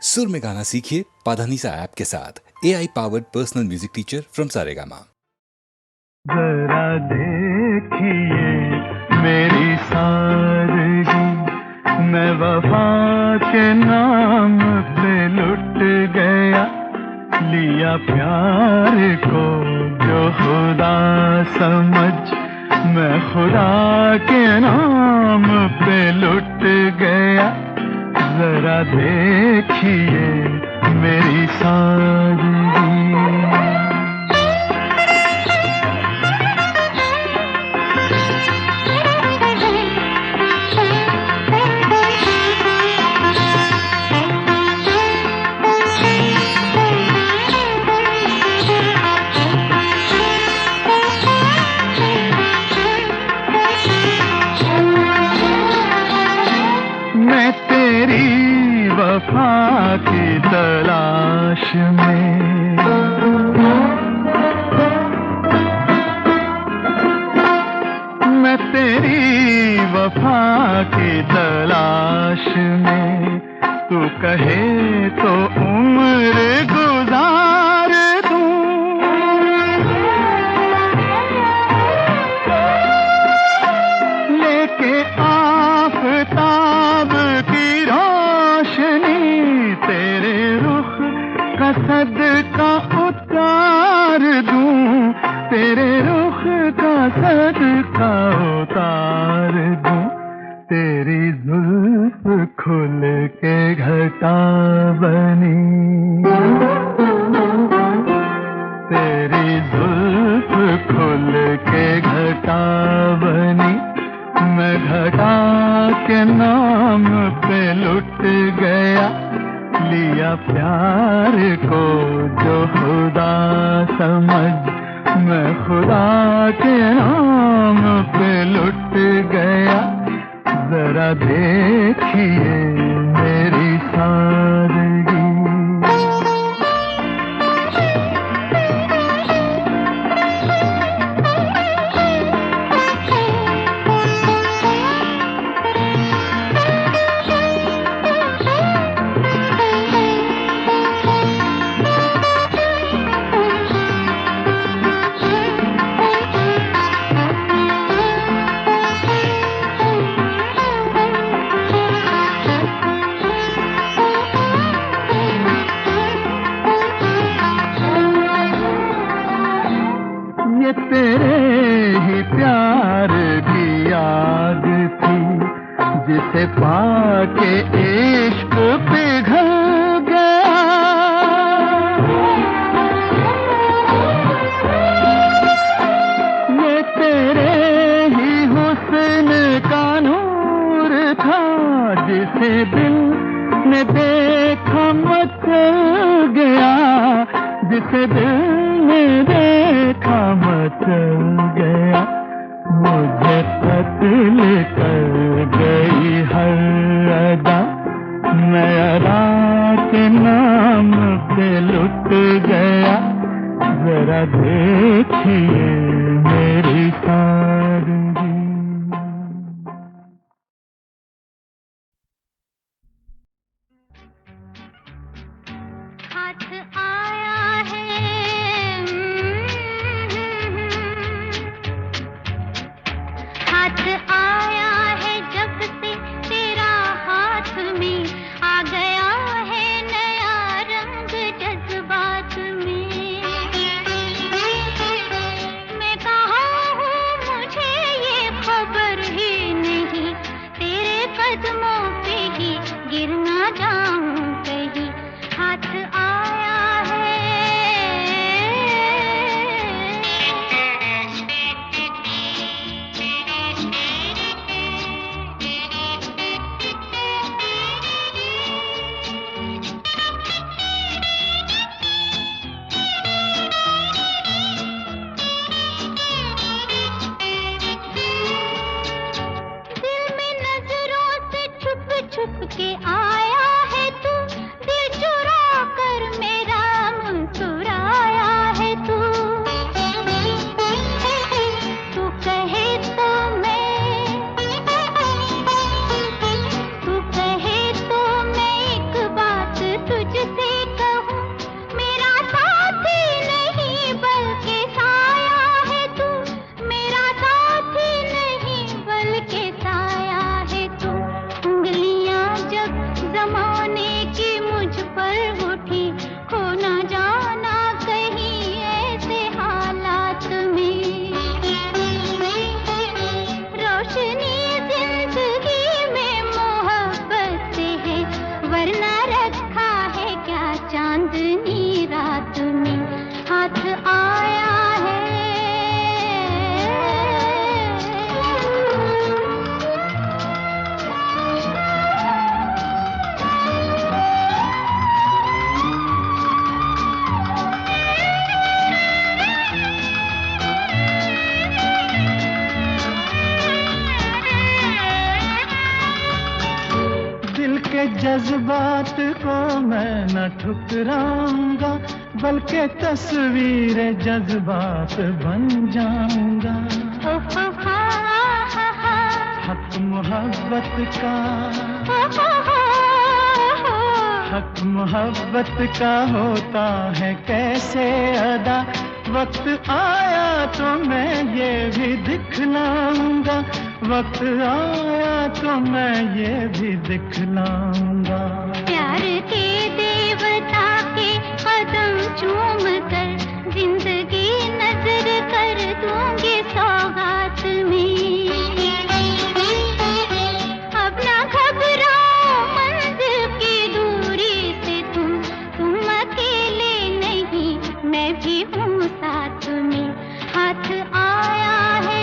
सुर में गाना सीखिए पाधानीसा ऐप के साथ। AI powered personal music teacher from Saregama. जरा देखिए मेरी सादगी, मैं वफा के नाम पे लुट गया। लिया प्यार को जो खुदा समझ, मैं खुदा के नाम पे लुट गया। जरा देखिए मेरी सादगी। मैं तेरी वफा की तलाश में, मैं तेरी वफा की तलाश में, तू कहे तो उम्र गुजार दूं। लेके आफताब की रोशनी, तेरे रुख का सदका उतार दूं। तेरे रुख का सदका उतार दूं। तेरी जुल्फ खुल के घटा बनी, तेरी जुल्फ खुल के घटा बनी। मैं घटा के नाम पे लुट गया। लिया प्यार को जो खुदा समझ, मैं खुदा के नाम पे लुट गया। जरा देखिए मेरी सादगी। ये तेरे ही प्यार की याद थी, जिसे पाके इश्क पिघल गया। ये तेरे ही हुस्न का नूर था, जिसे दिल ने देखा मचल गया। जिसे दिल ने देखा मचल गया। मुझे कत्ल कर गई हर अदा, मैं अदा के नाम पे लुट गया। जरा देखिए मेरी सादगी। हाथ आया है जब से तेरा हाथ में, आ गया है नया रंग जज्बात में। मैं कहाँ हूँ मुझे ये खबर ही नहीं, तेरे कदमों पे ही गिर ना जाऊं कहीं। हाथ आया है बात को मैं न ठुकराऊंगा, बल्कि तस्वीर जज्बात बन जाऊंगा। हक मोहब्बत का, हक मोहब्बत का होता है कैसे अदा, वक्त आया तो मैं ये भी दिखलाऊंगा, वक्त आया तो मैं ये भी दिखलाऊंगा। प्यार के देवता के कदम चूम कर जिंदगी नजर कर दूंगी सौगात में। अब ना घबराओ मंजिल की दूरी से तुम अकेले नहीं, मैं भी हूँ साथ में, हाथ आया है।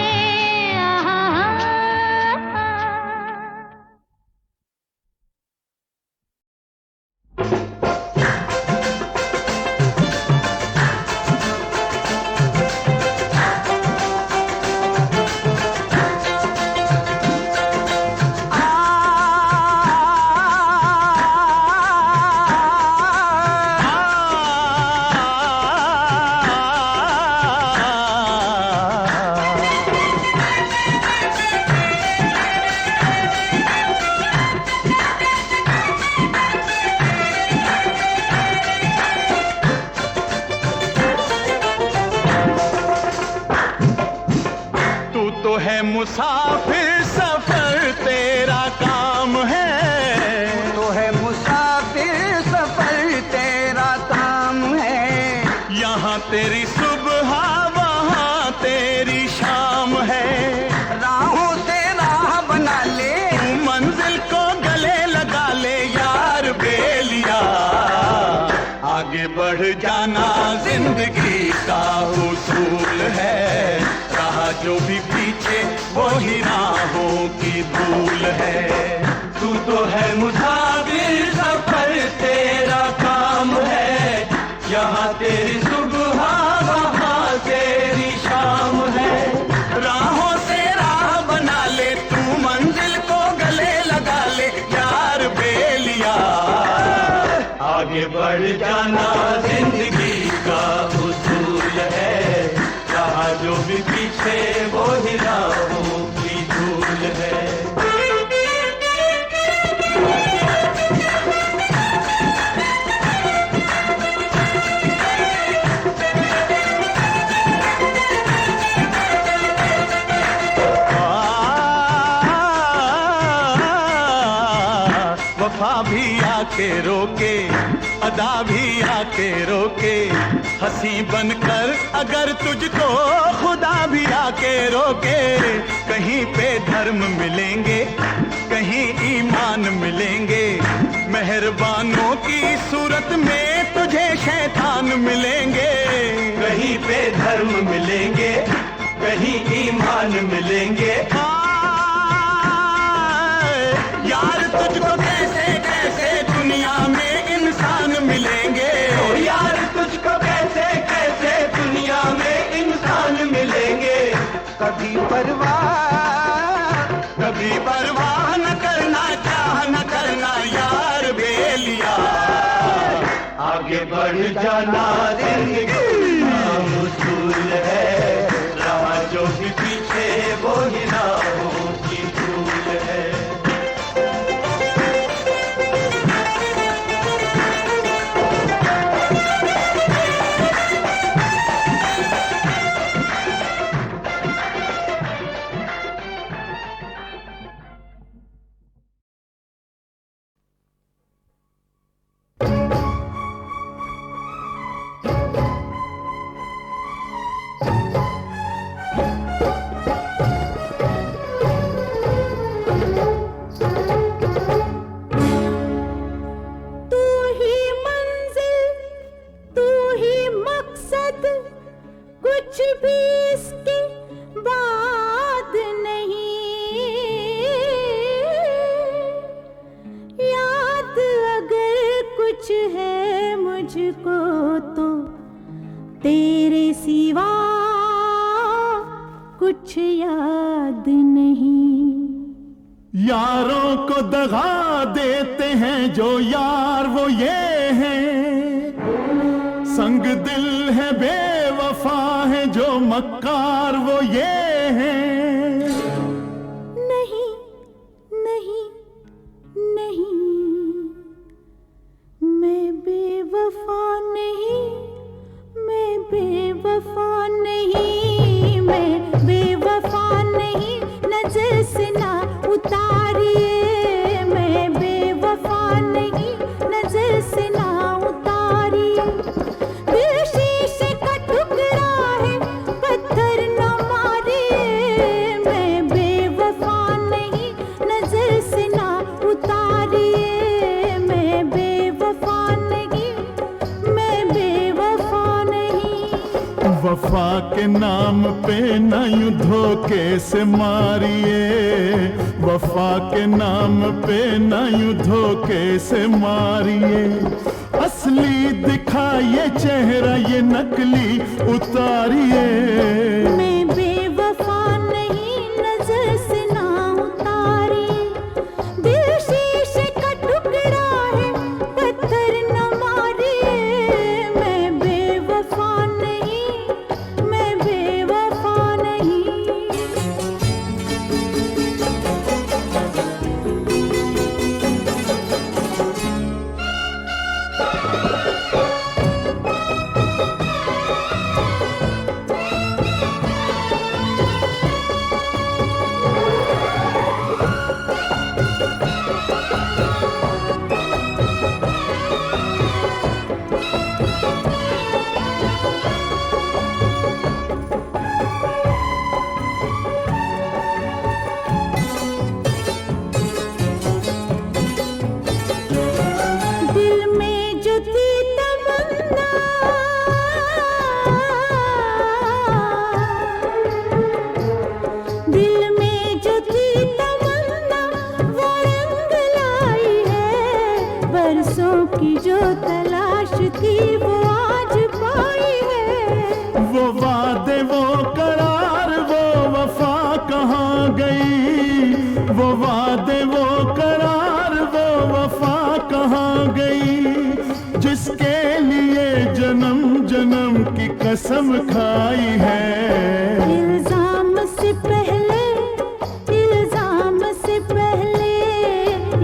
मुसाफिर सफर तेरा काम है, तो है मुसाफिर सफर तेरा काम है। यहाँ तेरी सुबह वहाँ तेरी शाम है, राहों से राह बना ले, तू मंजिल को गले लगा ले यार बेलिया। आगे बढ़ जाना जिंदगी का उसूल है, रहा जो भी पीछे वो ही राहों की धूल है। तू तो है मुसाफिर सफर तेरा काम है, यहाँ तेरी सुबह वहाँ तेरी शाम है। राहों से राह बना ले, तू मंजिल को गले लगा ले यार बेलिया। आगे बढ़ जाना जिंदगी का उसूल है, रहा जो भी पीछे वो ही राहों की धूल है। वफा भी आके रोके, अदा भी आके रोके, हंसी बनकर अगर तुझको खुदा भी आके रोके। कहीं पे धर्म मिलेंगे, कहीं ईमान मिलेंगे, मेहरबानों की सूरत में तुझे शैतान मिलेंगे। कहीं पे धर्म मिलेंगे, कहीं ईमान मिलेंगे। यार तुझको कैसे कैसे दुनिया में इंसान मिलेंगे, ओ यार तुझको कैसे कैसे दुनिया में इंसान मिलेंगे। कभी परवाह न करना, चाह न करना यार बेलिया। आगे बढ़ जाना जिंदगी का उसूल है, रहा जो भी पीछे वो ही राहों की धूल है। यारों को दगा देते हैं जो यार वो ये हैं, संग दिल है बेवफा है जो मक्कार वो ये हैं। नहीं नहीं नहीं, मैं बेवफा नहीं, मैं बेवफा नहीं, मैं बेवफा नहीं, नजर से ना उतारिए, मैं बेवफा नहीं, नजर से ना उतारिए। दिल शीशे का टुकड़ा है, पत्थर न मारिए, मैं बेवफा नहीं, नजर से ना उतारिए, मैं बेवफा नहीं, मैं बेवफा नहीं। वफा के नाम पे न यूं धोखे से मारिए, वफा के नाम पे न यूं धोखे से मारिए। असली दिखाइए चेहरा ये नकली उतारिए। मैं बेवफा नहीं, नजर से ना उतारिए। दिल शीशे का टुकड़ा है, पत्थर न मारिए, मैं बेवफा नहीं, मैं बेवफा नहीं। दिल में जो थी तमन्ना, दिल में जो थी तमन्ना, वो रंग लाई है। बरसों की जो तलाश थी वो आज पाई है। वो वादे वो करार वो वफा कहाँ गई, वो वादे वो करार वो वफा कहाँ गई। जिसके लिए जन्म जन्म की कसम खाई है। इल्जाम से पहले, इल्जाम से पहले,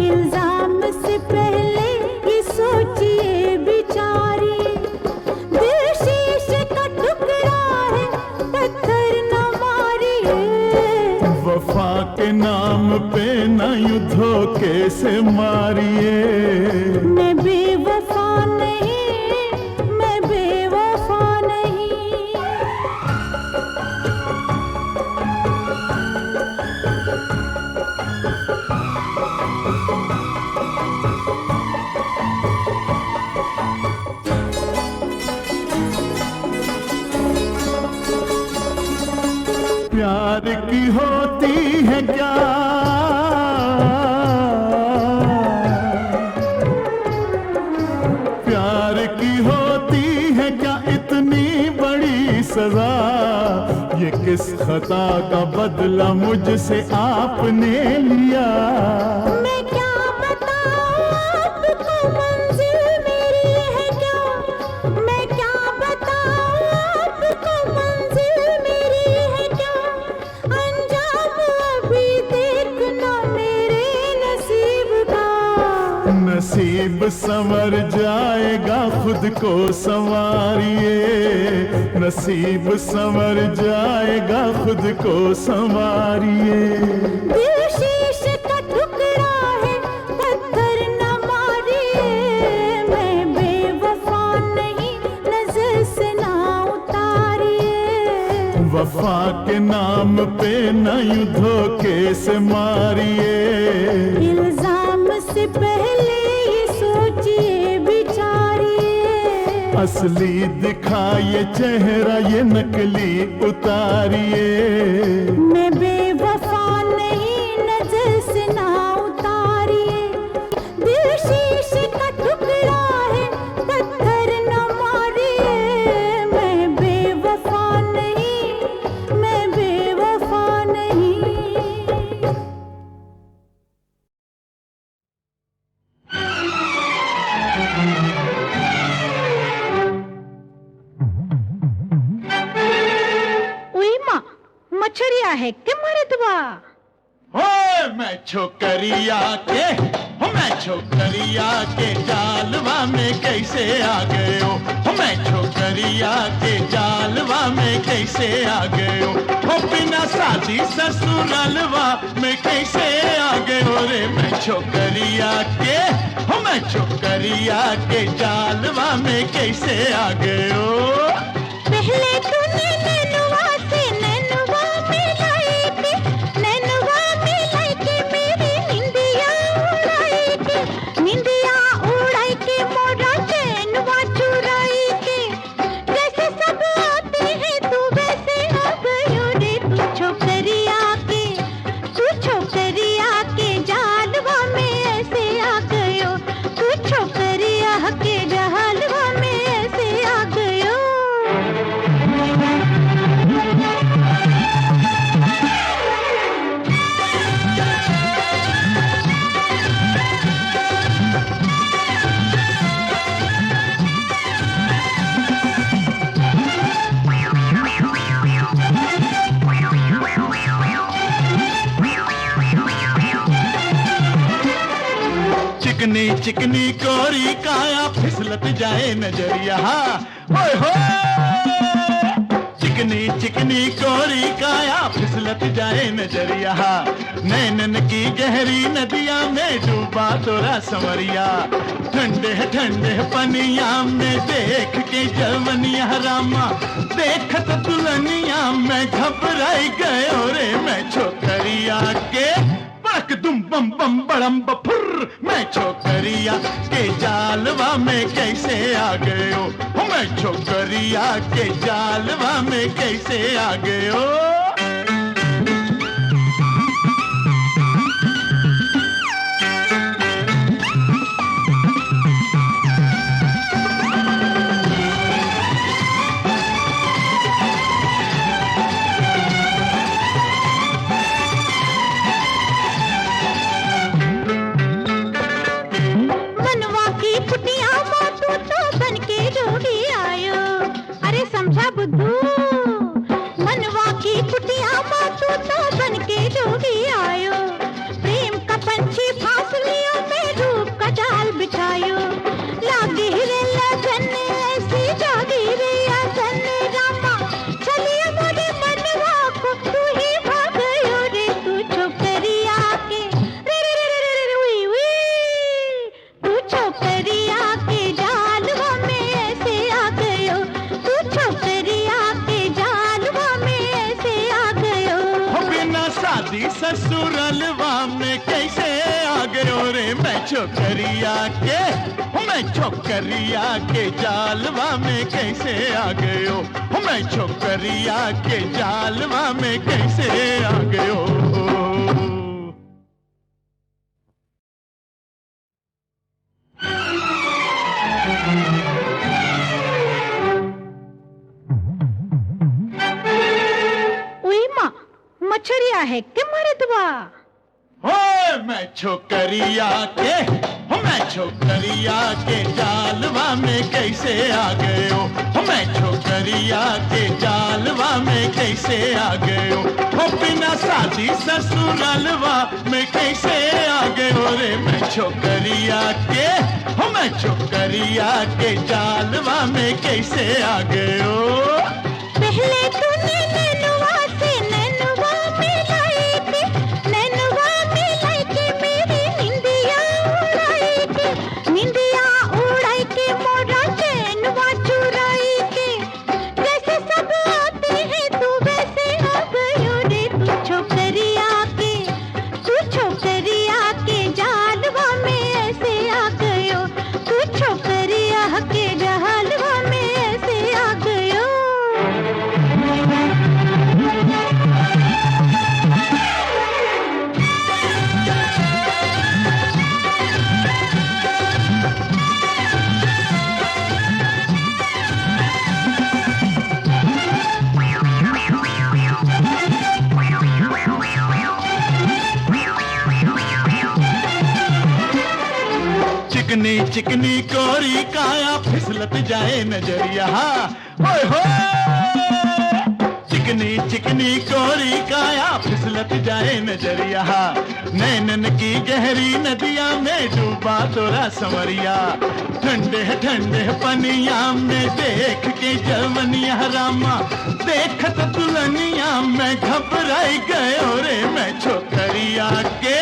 इल्जाम से पहले ये सोचिए बिचारी। दिल शीशे का टुकड़ा है, पत्थर न मारिए। वफा के नाम पे न यूं धोखे से मारिए। मैं बेवफा नहीं, मैं बेवफा नहीं। प्यार की होती है क्या प्यार की होती है क्या इतनी बड़ी सजा। ये किस खता का बदला मुझसे आपने लिया। मैं क्या बताऊं आपको, मंजिल मेरी है क्या। मैं क्या बताऊं आपको, मंजिल मेरी है क्या। अंजाम अभी देखना मेरे नसीब का। नसीब संवर जाएगा खुद को संवारिए। नसीब संवर जाएगा खुद को संवारिए। दिल शीशे का टुकड़ा है, पत्थर न मारिए। मैं बेवफा नहीं, नजर से ना उतारिए। वफा के नाम पे न यूं धोखे से मारिए। इल्जाम से पहले ये सोचिए बिचारिए। असली दिखाइए चेहरा ये नकली उतारिए। मैं बेवफा नहीं, नजर से ना उतारिए। दिल शीशे का टुकड़ा है, पत्थर न मारिए। मैं बेवफा नहीं, मैं बेवफा नहीं। मछरिया है कि मर्दवा? ओए मैं छोकरिया के, मैं छोकरिया के जालवा में कैसे आ गए हो, मैं छोकरिया के जालवा में कैसे आ गए हो बिना शादी ससुरालवा में कैसे आ गए हो रे। मैं छोकरिया के, मैं छोकरिया के जालवा में कैसे आ गए हो। पहले तूने नैनुआ से नैनुआ मिलाई थी, नैनुआ मिलाई के मेरी निंदिया उड़ाई थी, निंदिया उड़ाई के मोरा चैनवा चुराई थी। जैसे सब आते हैं तू वैसे आ गयो रे। तू छोकरिया के जालवा में ऐसे आ गयो, तू छोकरिया के जालवा में ऐसे आ गयो। चिकनी चिकनी कोरी काया फिसलत जाए नजरिया, ओए हो चिकनी चिकनी कोरी काया फिसलत जाए नजरिया, नैनन की गहरी नदिया में डूबा तोरा संवरिया। ठंडे ठंडे पनिया में देख के जवनिया रामा, देखत दुल्हनिया में घबराई गयो रे। मैं छोकरिया के दुम बम बम बड़म बफुर, मैं छोकरिया के जालवा में कैसे आ गए हो, मैं छोकरिया के जालवा में कैसे आ गए हो। समझा बुद्धू, मनवा की कुटिया माँ तू तो बन के जोगी आयो। प्रेम का पंछी फासलियों में रूप का जाल बिछायो। लागी रे लगन ऐसी जागी रे आसन रामा, चलिए मोरे मनवा को तू ही भागयो रे। तू छोकरिया के रे रे रे रे रे वी वी, तू छोकरिया के जालवा में ऐसे आ गयो, तू छोकरिया के जालवा में ऐसे आ गयो। बिना शादी ससुरालवा में कैसे आ गयो रे। मैं छोकरिया के, मैं छोकरिया के जालवा में कैसे आ गयो, मैं छोकरिया के जालवा में कैसे आ गयो। मछरिया है कि मर्दवा? ओए मैं छोकरिया के, मैं छोकरिया के जालवा में कैसे आ गए हो, मैं छोकरिया के जालवा में कैसे आ गए हो बिना शादी ससुरालवा में कैसे आ गए हो रे। मैं छोकरिया के, मैं छोकरिया के जालवा में कैसे आ गए हो। पहले तूने नैनुआ से नैनुआ मिलाई थी, नैनुआ मिलाई के मेरी निंदिया उड़ाई थी, निंदिया उड़ाई के मोरा चैनवा चुराई थी। जैसे सब आते हैं तू वैसे आ गयो रे। तू छोकरिया के जालवा में ऐसे आ गयो, तू छोकरिया के जालवा में ऐसे आ गयो। चिकनी चिकनी कोरी काया फिसलत जाए नजरिया, ओए हो चिकनी चिकनी कोरी काया फिसलत जाए नजरिया, नैनन की गहरी नदिया में डूबा तोरा संवरिया। ठंडे ठंडे पनिया में देख के जवनिया रामा, देखत दुल्हनिया में घबराई गयो रे मैं छोकरिया के।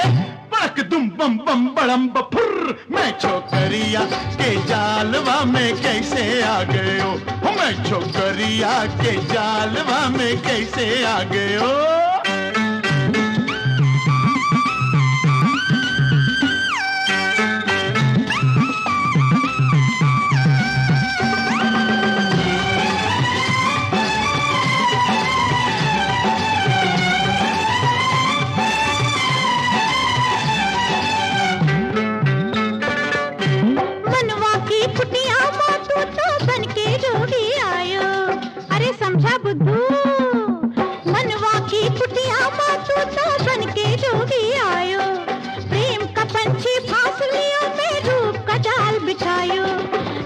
पड़क दुम बम बम बड़म बफुर, मैं छोकरिया के जालवा में कैसे आ गयो, मैं छोकरिया के जालवा में कैसे आ गयो। समझा बुद्धू, मनवा की कुटिया मातू तो बन के जोगी आयो। प्रेम का पंछी फासलियों में रूप का जाल बिछायो।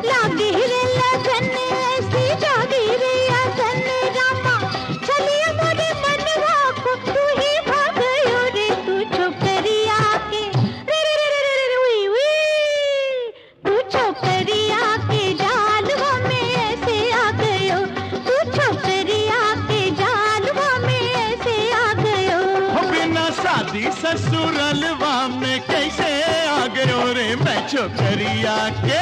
लागी रे लगन ऐसी जागी रे आसन रामा, चलिए मोरे मनवा को तू ही भागयो रे तू छोकरिया के। रे रे रे रे रे वी वी, तू छोकरिया के जालवा में ऐसे आ गयो, तू छोकरिया के जालवा में ऐसे आ गयो। बिना शादी ससुरलवा में कैसे आ गयो रे मैं छोकरिया के,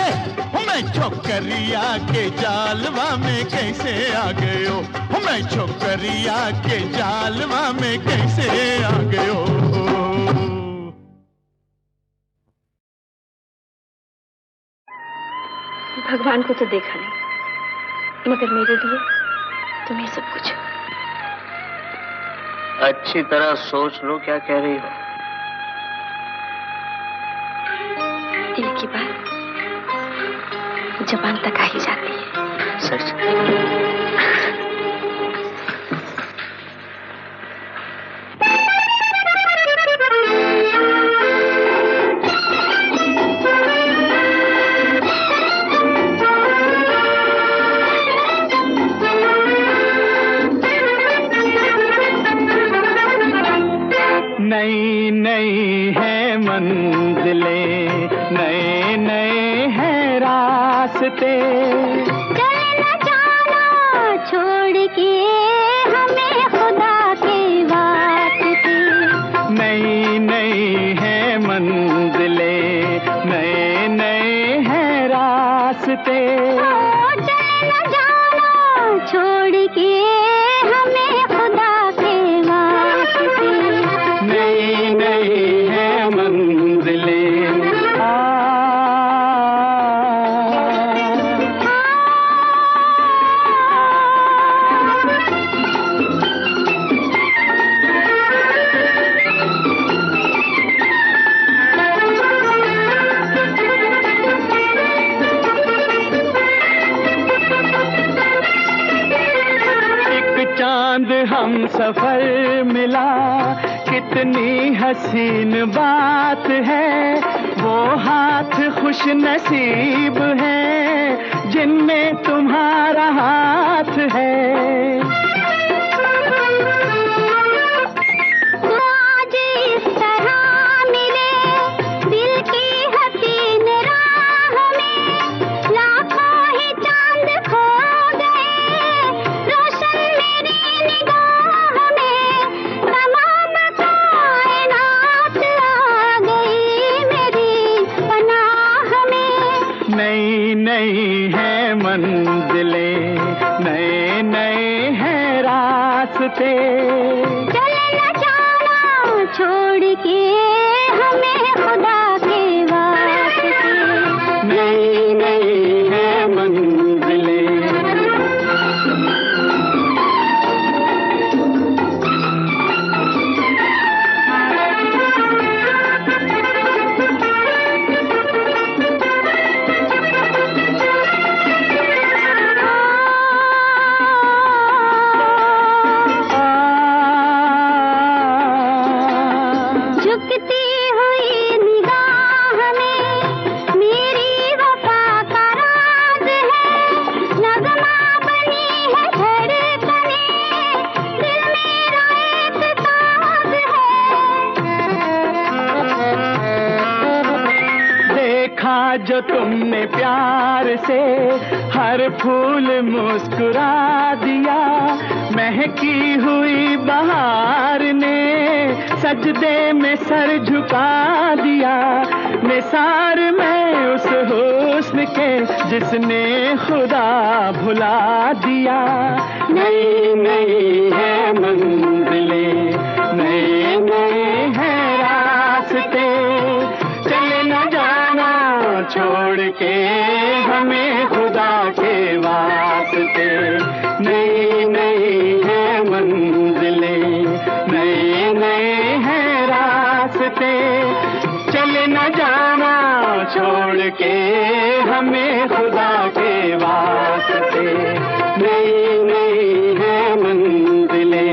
मैं छोकरिया के जालवा में कैसे आ गयो, मैं छोकरिया के जालवा में कैसे आ गयो। भगवान को तो देखा नहीं, मगर मेरे लिए तुम्हें सब कुछ। अच्छी तरह सोच लो क्या कह रही हो। दिल की बात जबान तक आ ही जाती है। सच? नई नई है मंजिलें, नए नए हैं रास्ते। चले न जाना छोड़ के हमें खुदा के वास्ते। नई नई है मंजिलें, नए नए हैं रास्ते। चले न जाना छोड़ के हमें खुदा के वास्ते। नई नई है मंजिलें। चांद हम सफर मिला, कितनी हसीन बात है। वो हाथ खुश नसीब है जिनमें तुम्हारा हाथ है। आज इस तरह मिले दिल की हसीन राह में, लाखों ही चांद खो गए रोशन मेरी निगाह में। तमाम कायनात आ गई मेरी पनाह में। नई नई है मंजिलें, नए नए हैं रास्ते। चले न जाना छोड़ के हमें खुदा के वास्ते। नई नई है मंजिलें। झुकती हुई निगाह में मेरी वफा का राज है। जो तुमने प्यार से हर फूल मुस्कुरा दिया, महकी हुई बहार ने सजदे में सर झुका दिया। निसार मैं उस हुस्न के जिसने खुदा भुला दिया। नई नई है मंजिलें, नए नए हैं रास्ते, चले न जाना छोड़ के हमें खुदा के वास्ते। नई नई है मंजिलें, नए नए हैं रास्ते, चले न जाना छोड़ के हमें खुदा के वास्ते। नई नई है मंजिलें।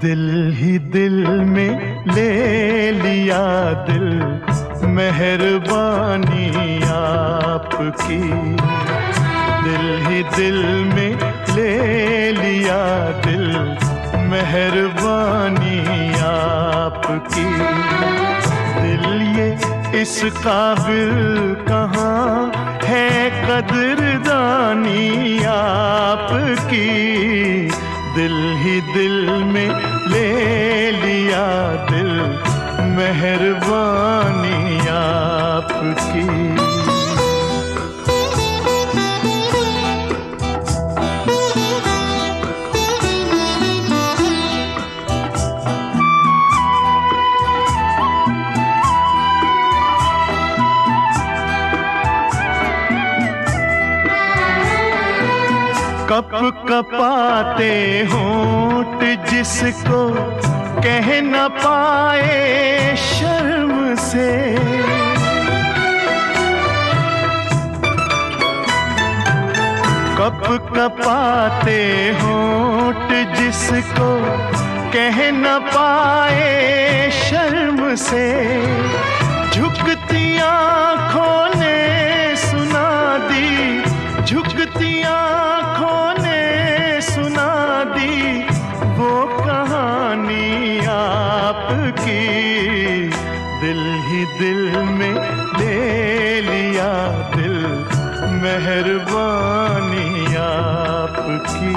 दिल ही दिल में ले लिया दिल, मेहरबानी आपकी। दिल ही दिल में ले लिया दिल, मेहरबानी आपकी। दिल ये इस काबिल कहाँ है कदरदानी आपकी। दिल ही दिल में ले लिया दिल, मेहरबानी आपकी। कप कपाते होंठ जिसको कह न पाए शर्म से। कप कपाते होंठ जिसको कह न पाए शर्म से। झुकती आँखों ने सुना दी, झुकती आँखों ने सुना दी वो कहानी आपकी। दिल ही दिल में ले लिया दिल, मेहरबानी आपकी।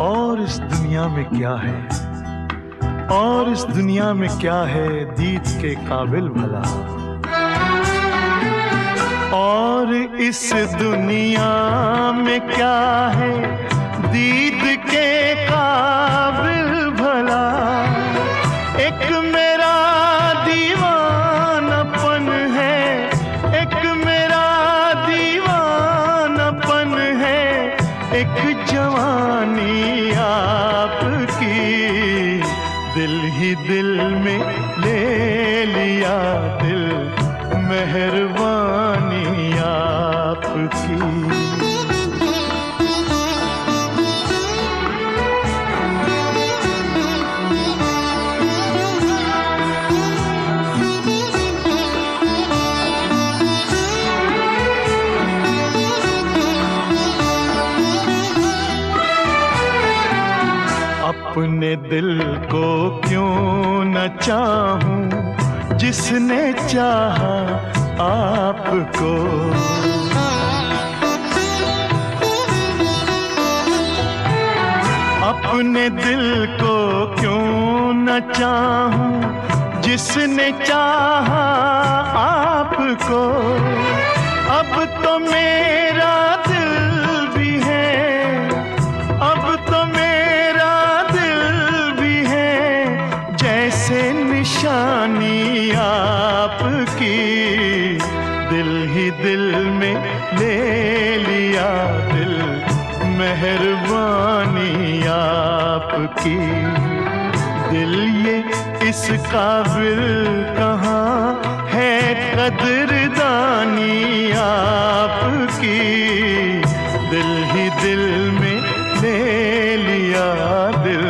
और इस दुनिया में क्या है, और इस दुनिया में क्या है दीद के काबिल भला। और इस दुनिया में क्या है दीद के काबिल भला। एक मेरा दीवानापन है, एक मेरा दीवानापन है, एक जवानी आपकी। दिल ही दिल में ले लिया दिल, मेहरबानी आपकी। अपने दिल को क्यों न चाहूं जिसने चाहा आपको। अपने दिल को क्यों न चाहूं जिसने चाहा आपको। अब तो मेरा दिल भी है, अब तो मेरा दिल भी है जैसे निशानी आपकी। दिल ही दिल में ले लिया दिल, मेहरबानी आपकी। दिल ये इस काबिल कहाँ है कदरदानी आपकी। दिल ही दिल में ले लिया दिल,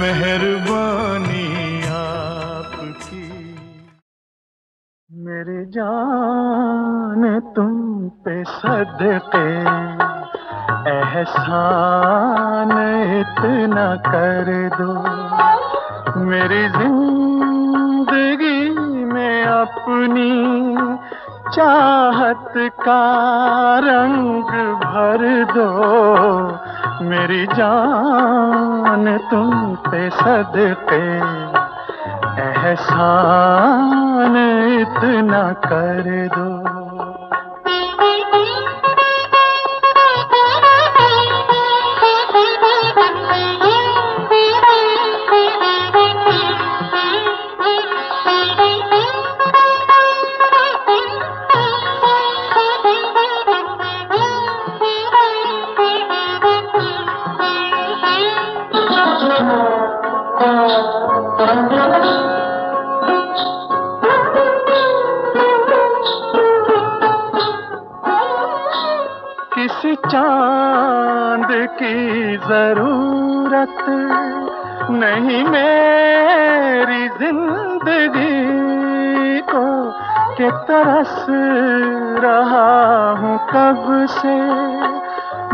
मेहरबानी आपकी। मेरी जान तुम पे सदके एहसान इतना कर दो। मेरी जिंदगी में अपनी चाहत का रंग भर दो। मेरी जान तुम पे सदके एहसान इतना कर दो। किसी चांद की जरूरत नहीं मेरी जिंदगी को, कि तरस रहा हूँ कब से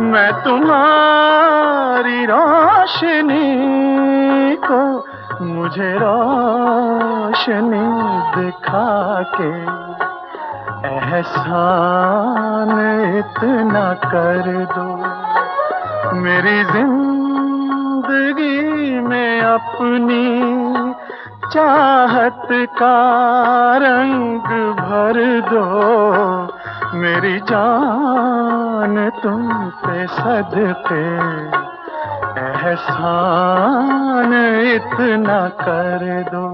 मैं तुम्हारी रोशनी को। मुझे रोशनी दिखा के एहसान इतना कर दो। मेरी जिंदगी में अपनी चाहत का रंग भर दो। मेरी जान तुम पे सदके एहसान इतना कर दो।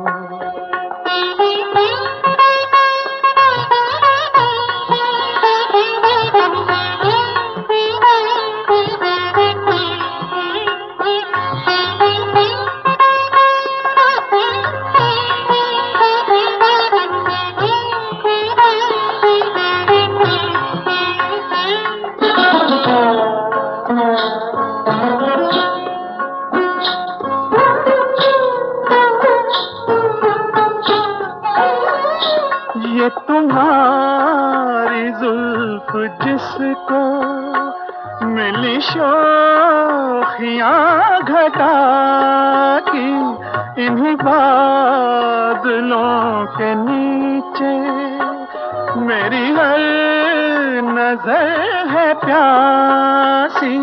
ये तुम्हारी जुल्फ जिसको मिली शोखियाँ घटा की, इन्हीं बादलों के नीचे मेरी हर नजर है प्यासी।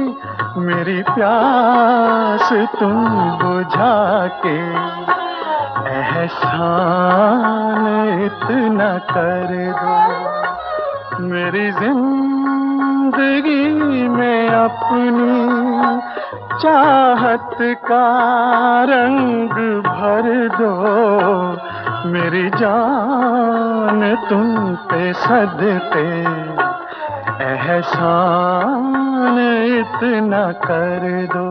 मेरी प्यास तुम बुझा के एहसान इतना कर दो। मेरी जिंदगी में अपनी चाहत का रंग भर दो। मेरी जान तुम पे सदके एहसान इतना कर दो।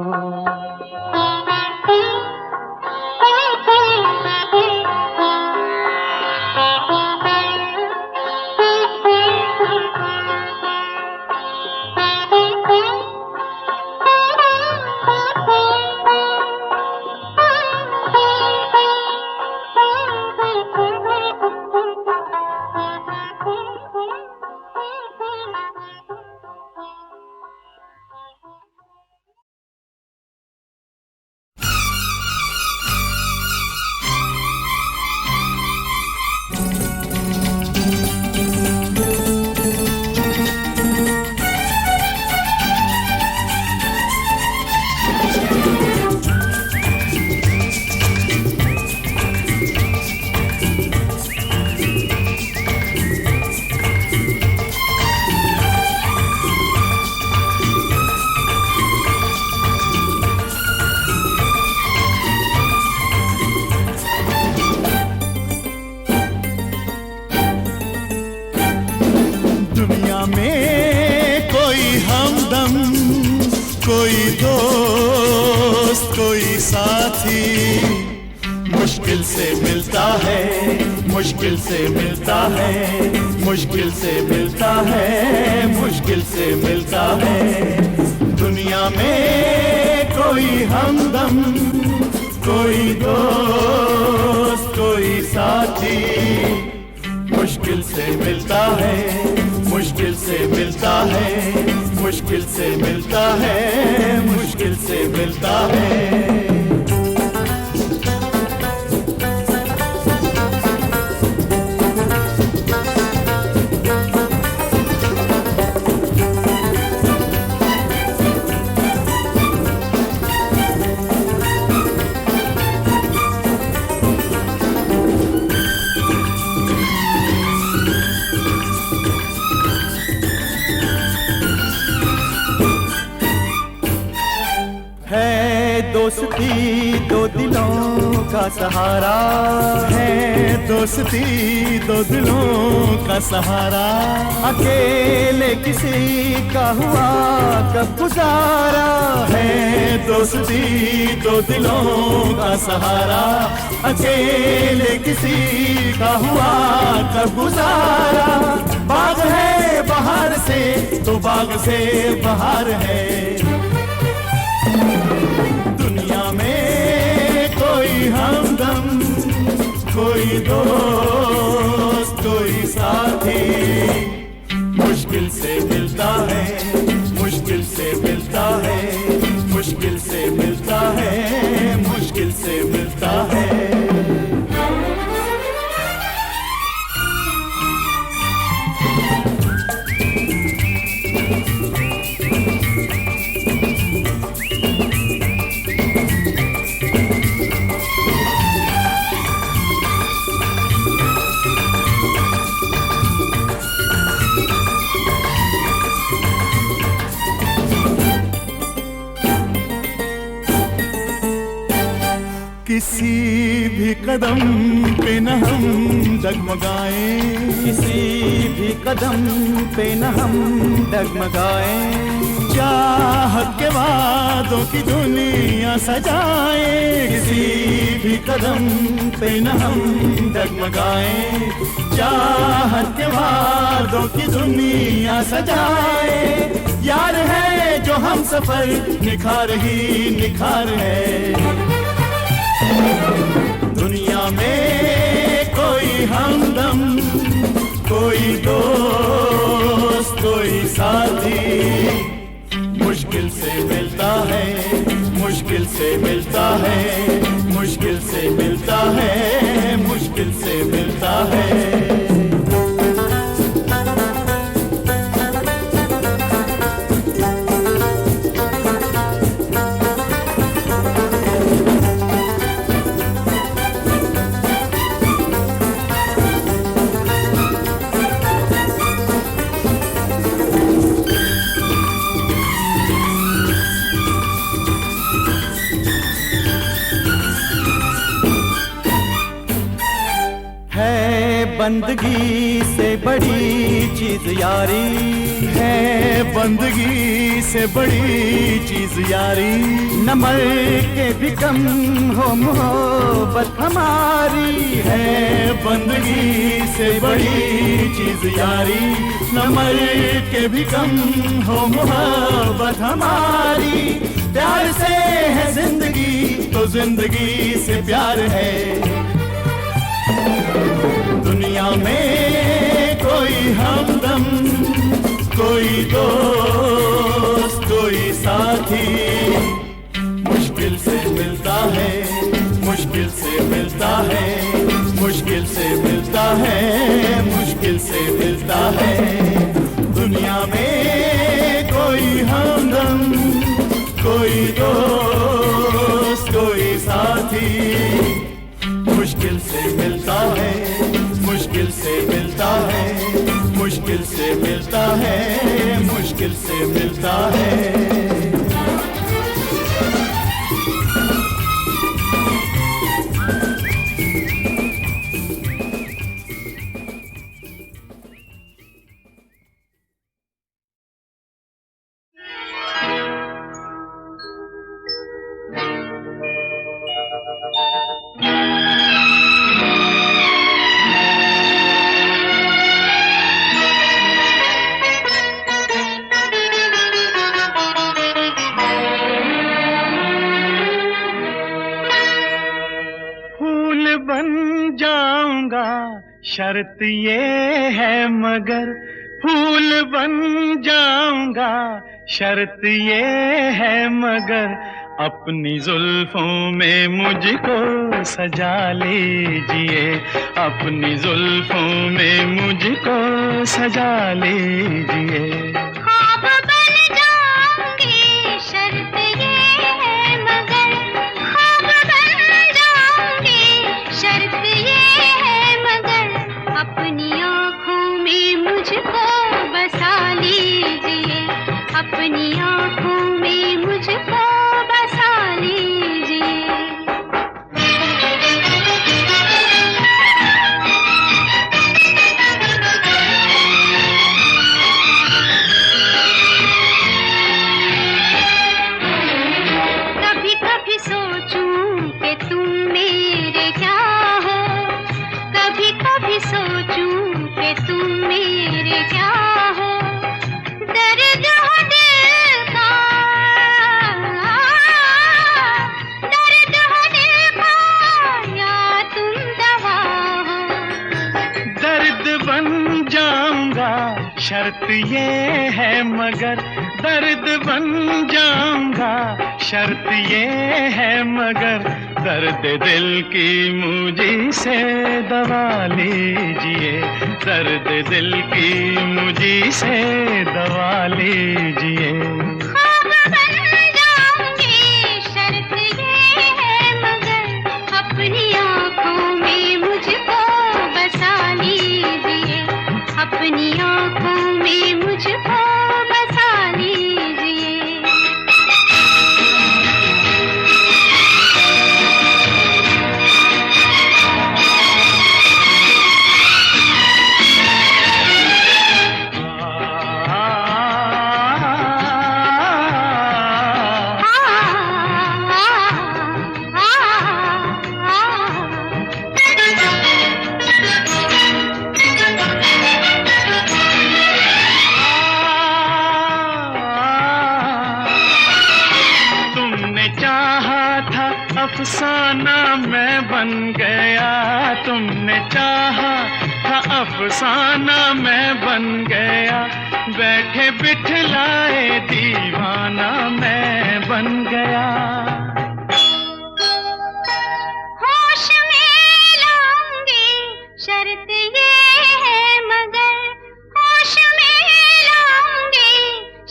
मुश्किल से मिलता है, मुश्किल से मिलता है, मुश्किल से मिलता है, मुश्किल से मिलता है। दुनिया में कोई हमदम, कोई दोस्त, कोई साथी मुश्किल से मिलता है, मुश्किल से मिलता है, मुश्किल से मिलता है, मुश्किल से मिलता है। दोस्ती दो दिलों का सहारा है, दोस्ती दो दिलों का सहारा। अकेले किसी का हुआ कब गुजारा है, दोस्ती दो दिलों का सहारा। अकेले किसी का हुआ कब गुजारा। बाग है बाहर से तो बाग से बाहर है। दुनिया में कोई हमदम, कोई दोस्त, कोई साथी मुश्किल से मिलता है, मुश्किल से मिलता है, मुश्किल से मिलता है, मुश्किल से मिलता है। किसी भी कदम पे न हम डगमगाएं, किसी भी कदम पे न हम डगमगाएं। चाहत के वादों की दुनिया सजाएं, किसी भी कदम पे न हम डगमगाएं। चाहत के वादों की दुनिया सजाएं। यार है जो हम सफर निखार ही निखार है। दुनिया में कोई हमदम, कोई दोस्त, कोई साथी मुश्किल से मिलता है, मुश्किल से मिलता है, मुश्किल से मिलता है, मुश्किल से मिलता है। बंदगी से बड़ी चीज यारी है, बंदगी से बड़ी चीज यारी। न मर के भी कम हो मोहब्बत हमारी है, बंदगी से बड़ी चीज यारी। न मर के भी कम हो मोहब्बत हमारी। प्यार से है जिंदगी तो जिंदगी से प्यार है। दुनिया में कोई हमदम, कोई दोस्त, कोई साथी मुश्किल से मिलता है, मुश्किल से मिलता है, मुश्किल से मिलता है, मुश्किल से मिलता है। दुनिया में कोई हमदम, कोई दोस्त, कोई साथी मुश्किल से मिलता है, मुश्किल से मिलता है, मुश्किल से मिलता है, मुश्किल से मिलता है। फूल बन जाऊंगा शर्त ये है मगर, फूल बन जाऊंगा शर्त ये है मगर, अपनी जुल्फों में मुझको सजा लीजिए, अपनी जुल्फों में मुझको सजा लीजिए। ख्वाब बन जाऊंगी शर्त ये है मगर, ख्वाब बन जाऊंगी शर्त ये है मगर, अपनी आँखों में मुझको बसा लीजिए, अपनी आँखों में मुझको बसा लीजिए। कभी कभी सोचूं कि तुम मेरे क्या हो, कभी कभी सोचूं कि तुम मेरे क्या हो, दर्द हो दिल का, दर्द हो दिल का या तुम दवा हो। दर्द बन जाऊंगा शर्त ये है मगर, दर्द बन जाऊंगा शर्त ये है मगर, दर्द दिल की मुझी से दवा लीजिए, दर्द दिल की मुझी से दवा लीजिए। ख्वाब बन जाऊंगी शर्त ये है मगर, अपनी आँखों में मुझको बसा लीजिए, अपनी आँखों में मुझको बसा लीजिए। तुमने चाहा था अफसाना मैं बन गया, तुमने चाहा था अफसाना मैं बन गया, बैठे बिठलाए दीवाना मैं बन गया। होश में लाऊंगी शर्त ये है मगर, होश में लाऊंगी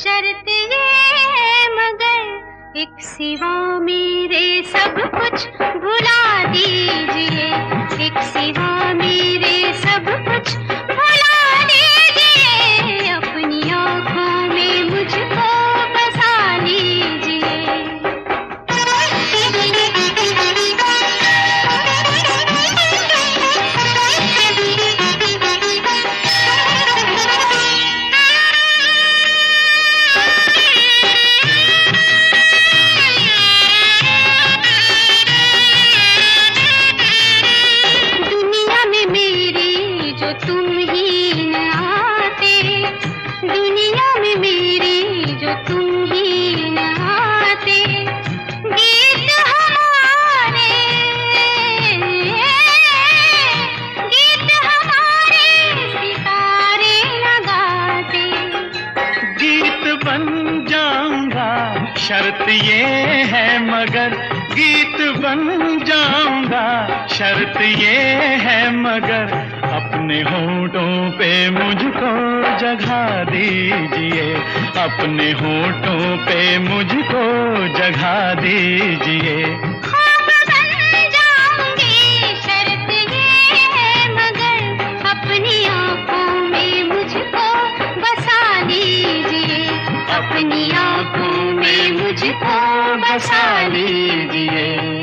शर्त ये है मगर, एक सिवा मेरे सब कुछ भुला दीजिए, एक सिवा मेरे सब कुछ भुला दीजिए, अपनी आँखों में मुझको बसा लीजिए। दुनिया में मेरी जो तुम ही न आते, दुनिया में मेरी जो तुम ही न आते, गीत हमारे, गीत हमारे सितारे न गाते। गीत बन जाऊंगा शर्त ये है मगर, गीत बन जाऊंगा शर्त ये है मगर, अपने होठों पे मुझको जगह दीजिए, अपने होठों पे मुझको जगह दीजिए। ख्वाब बन जाऊंगी शर्त ये है मगर, अपनी आँखों में मुझको बसा लीजिए, अपनी आँखों में मुझको बसा लीजिए।